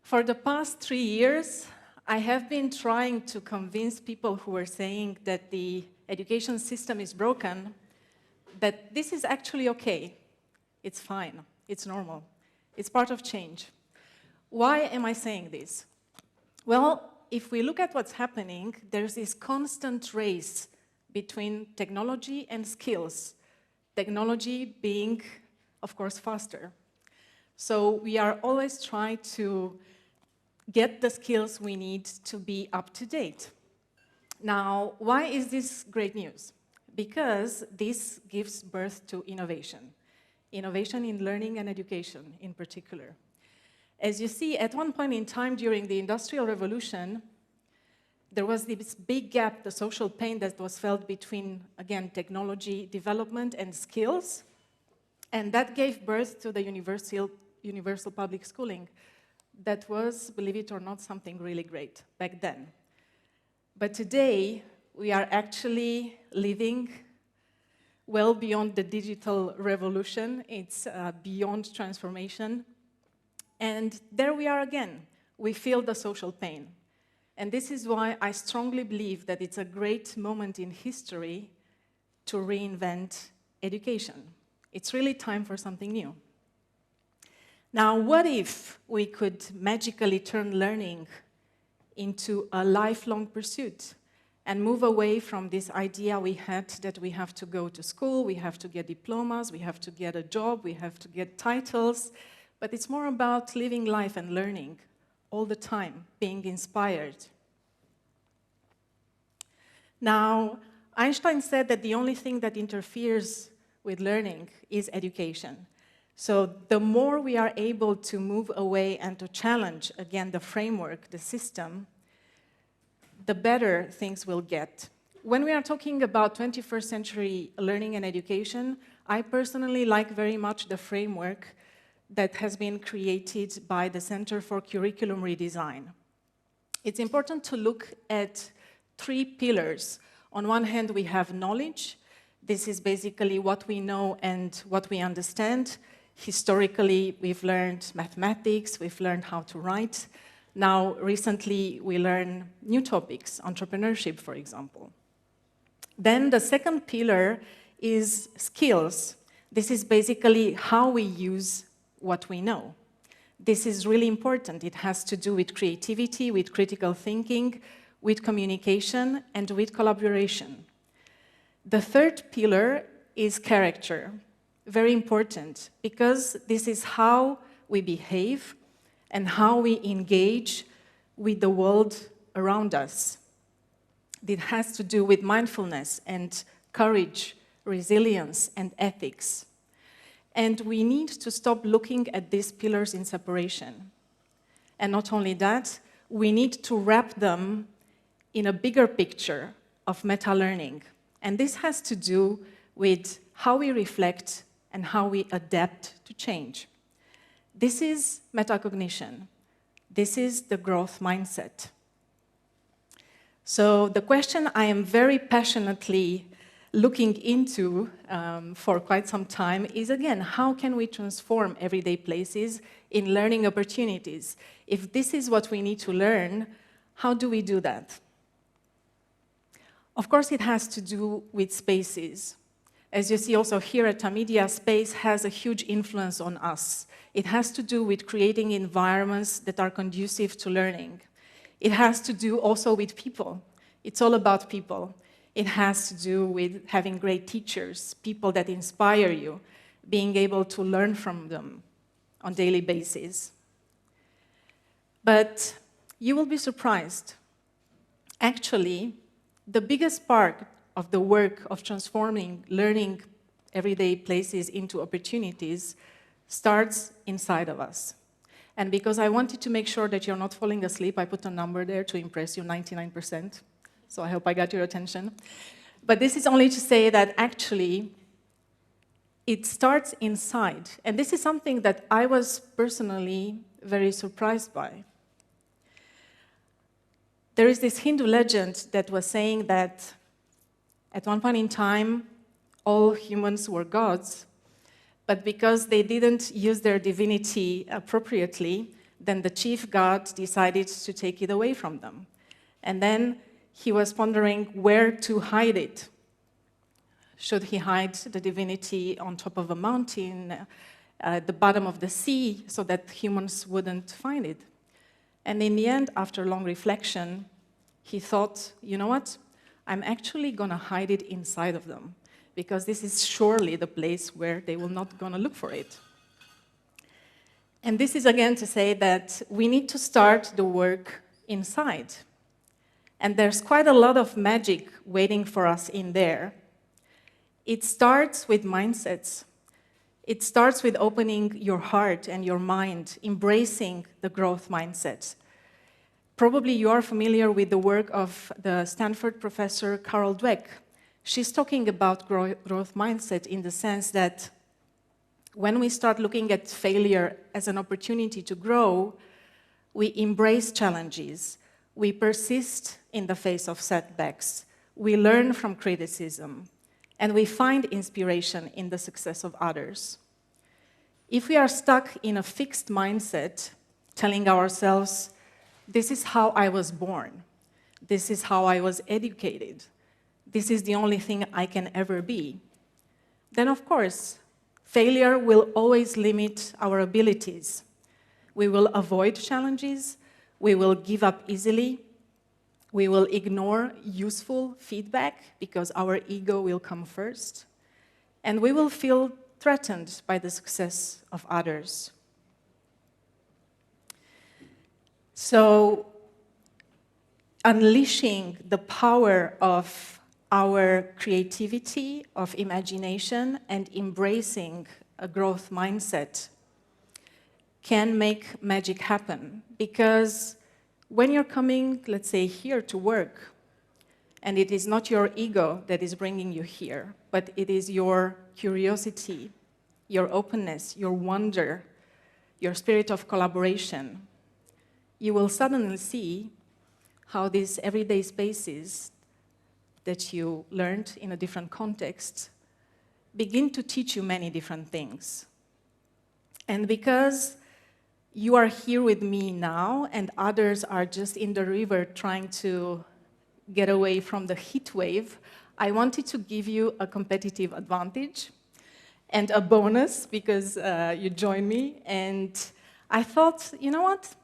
For the past 3 years, I have been trying to convince people who are saying that the education system is broken, that this is actually okay. It's fine. It's normal. It's part of change. Why am I saying this? Well, if we look at what's happening, there's this constant race between technology and skills. Technology being, of course, faster. So we are always trying to get the skills we need to be up to date. Now, why is this great news? Because this gives birth to innovation. Innovation in learning and education in particular. As you see, at one point in time during the Industrial Revolution, there was this big gap, the social pain that was felt between, again, technology development and skills, and that gave birth to the universal public schooling. That was, believe it or not, something really great back then. But today, we are actually living well beyond the digital revolution. It's beyond transformation. And there we are again. We feel the social pain. And this is why I strongly believe that it's a great moment in history to reinvent education. It's really time for something new. Now, what if we could magically turn learning into a lifelong pursuit and move away from this idea we had that we have to go to school, we have to get diplomas, we have to get a job, we have to get titles, but it's more about living life and learning all the time, being inspired. Now, Einstein said that the only thing that interferes with learning is education. So the more we are able to move away and to challenge, again, the framework, the system, the better things will get. When we are talking about 21st century learning and education, I personally like very much the framework that has been created by the Center for Curriculum Redesign. It's important to look at 3 pillars. On one hand, we have knowledge. This is basically what we know and what we understand. Historically, we've learned mathematics, we've learned how to write. Now, recently, we learn new topics, entrepreneurship, for example. Then the second pillar is skills. This is basically how we use what we know. This is really important. It has to do with creativity, with critical thinking, with communication, and with collaboration. The third pillar is character. Very important, because this is how we behave and how we engage with the world around us. It has to do with mindfulness and courage, resilience, and ethics. And we need to stop looking at these pillars in separation. And not only that, we need to wrap them in a bigger picture of meta-learning. And this has to do with how we reflect and how we adapt to change. This is metacognition. This is the growth mindset. So the question I am very passionately looking into for quite some time is, again, how can we transform everyday places in learning opportunities? If this is what we need to learn, how do we do that? Of course, it has to do with spaces. As you see also here at Tamedia, space has a huge influence on us. It has to do with creating environments that are conducive to learning. It has to do also with people. It's all about people. It has to do with having great teachers, people that inspire you, being able to learn from them on a daily basis. But you will be surprised. Actually, the biggest part of the work of transforming learning everyday places into opportunities starts inside of us. And because I wanted to make sure that you're not falling asleep, I put a number there to impress you, 99%. So I hope I got your attention. But this is only to say that actually it starts inside. And this is something that I was personally very surprised by. There is this Hindu legend that was saying that at one point in time, all humans were gods, but because they didn't use their divinity appropriately, then the chief god decided to take it away from them. And then he was pondering where to hide it. Should he hide the divinity on top of a mountain, at the bottom of the sea, so that humans wouldn't find it? And in the end, after long reflection, he thought, you know what? I'm actually going to hide it inside of them, because this is surely the place where they will not going to look for it. And this is again to say that we need to start the work inside. And there's quite a lot of magic waiting for us in there. It starts with mindsets. It starts with opening your heart and your mind, embracing the growth mindset. Probably you are familiar with the work of the Stanford professor Carol Dweck. She's talking about growth mindset in the sense that when we start looking at failure as an opportunity to grow, we embrace challenges. We persist in the face of setbacks. We learn from criticism. And we find inspiration in the success of others. If we are stuck in a fixed mindset, telling ourselves, this is how I was born, this is how I was educated, this is the only thing I can ever be, then of course, failure will always limit our abilities. We will avoid challenges, we will give up easily, we will ignore useful feedback because our ego will come first, and we will feel threatened by the success of others. So, unleashing the power of our creativity, of imagination, and embracing a growth mindset can make magic happen. Because when you're coming, let's say, here to work, and it is not your ego that is bringing you here, but it is your curiosity, your openness, your wonder, your spirit of collaboration, you will suddenly see how these everyday spaces that you learned in a different context begin to teach you many different things. And because you are here with me now, and others are just in the river trying to get away from the heat wave, I wanted to give you a competitive advantage and a bonus because you joined me. And I thought, you know what?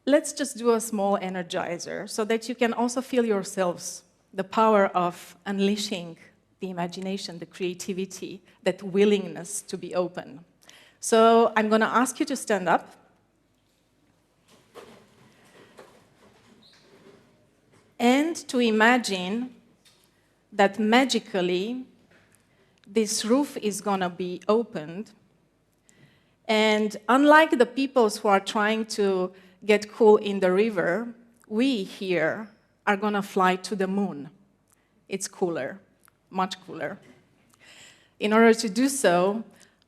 Let's just do a small energizer so that you can also feel yourselves the power of unleashing the imagination, the creativity, that willingness to be open. So I'm going to ask you to stand up. And to imagine that magically this roof is going to be opened. And unlike the peoples who are trying to get cool in the river, we here are going to fly to the moon. It's cooler, much cooler. In order to do so,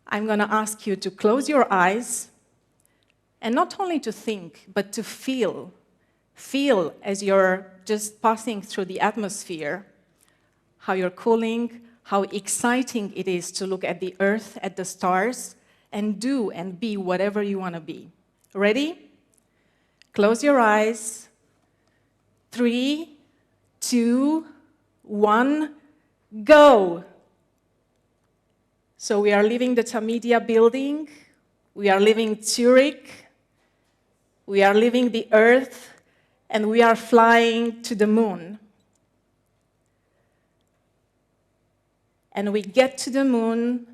I'm going to ask you to close your eyes and not only to think, but to feel. Feel as you're just passing through the atmosphere, how you're cooling, how exciting it is to look at the earth, at the stars, and do and be whatever you want to be. Ready? Close your eyes. 3, 2, 1, go! So we are leaving the Tamedia building, we are leaving Zurich, we are leaving the earth, and we are flying to the moon. And we get to the moon,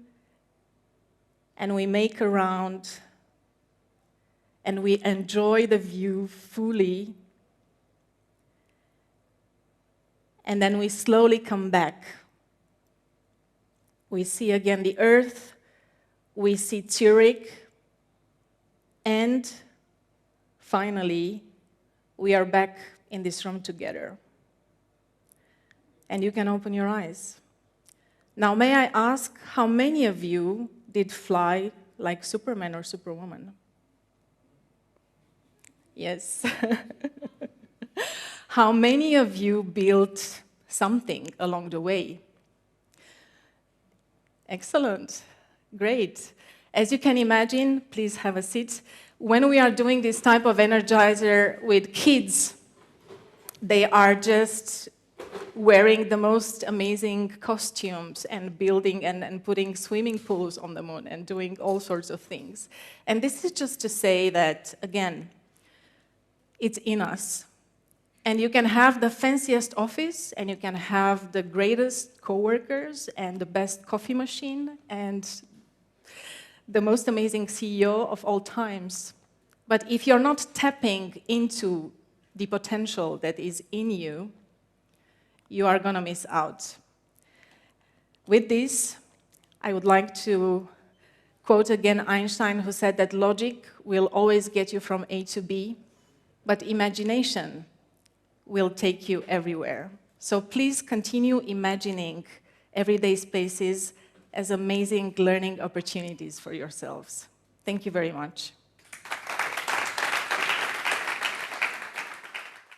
and we make a round, and we enjoy the view fully. And then we slowly come back. We see again the earth, we see Zurich, and finally, we are back in this room together. And you can open your eyes. Now, may I ask how many of you did fly like Superman or Superwoman? Yes. How many of you built something along the way? Excellent. Great. As you can imagine, please have a seat. When we are doing this type of Energizer with kids, they are just wearing the most amazing costumes and building and putting swimming pools on the moon and doing all sorts of things. And this is just to say that, again, it's in us. And you can have the fanciest office, and you can have the greatest coworkers and the best coffee machine and the most amazing CEO of all times. But if you're not tapping into the potential that is in you, you are going to miss out. With this, I would like to quote again Einstein, who said that logic will always get you from A to B, but imagination will take you everywhere. So please continue imagining everyday spaces as amazing learning opportunities for yourselves. Thank you very much.